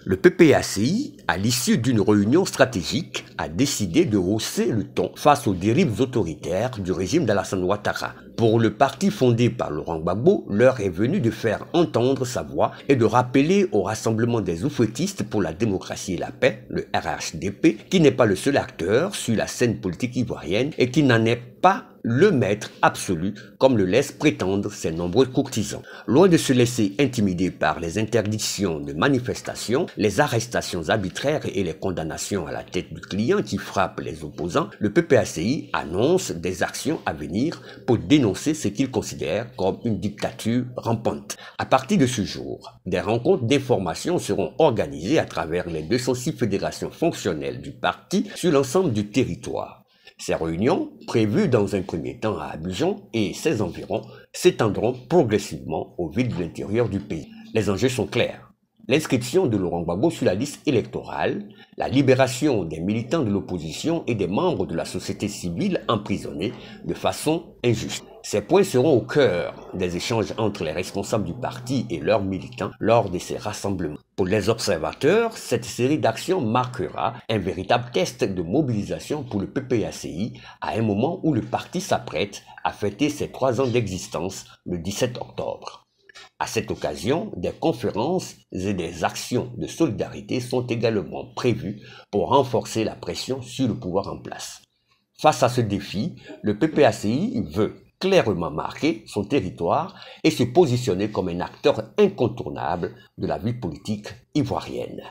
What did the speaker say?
Le PPACI, à l'issue d'une réunion stratégique, a décidé de hausser le ton face aux dérives autoritaires du régime d'Alassane Ouattara. Pour le parti fondé par Laurent Gbagbo, l'heure est venue de faire entendre sa voix et de rappeler au Rassemblement des oufouettistes pour la démocratie et la paix, le RHDP, qui n'est pas le seul acteur sur la scène politique ivoirienne et qui n'en est pas le maître absolu, comme le laissent prétendre ses nombreux courtisans. Loin de se laisser intimider par les interdictions de manifestations, les arrestations arbitraires et les condamnations à la tête du client qui frappent les opposants, le PPACI annonce des actions à venir pour dénoncer ce qu'il considère comme une dictature rampante. À partir de ce jour, des rencontres d'information seront organisées à travers les 206 fédérations fonctionnelles du parti sur l'ensemble du territoire. Ces réunions, prévues dans un premier temps à Abidjan et ses environs, s'étendront progressivement aux villes de l'intérieur du pays. Les enjeux sont clairs. L'inscription de Laurent Gbagbo sur la liste électorale, la libération des militants de l'opposition et des membres de la société civile emprisonnés de façon injuste. Ces points seront au cœur des échanges entre les responsables du parti et leurs militants lors de ces rassemblements. Pour les observateurs, cette série d'actions marquera un véritable test de mobilisation pour le PPACI à un moment où le parti s'apprête à fêter ses 3 ans d'existence le 17 octobre. À cette occasion, des conférences et des actions de solidarité sont également prévues pour renforcer la pression sur le pouvoir en place. Face à ce défi, le PPACI veut clairement marquer son territoire et se positionner comme un acteur incontournable de la vie politique ivoirienne.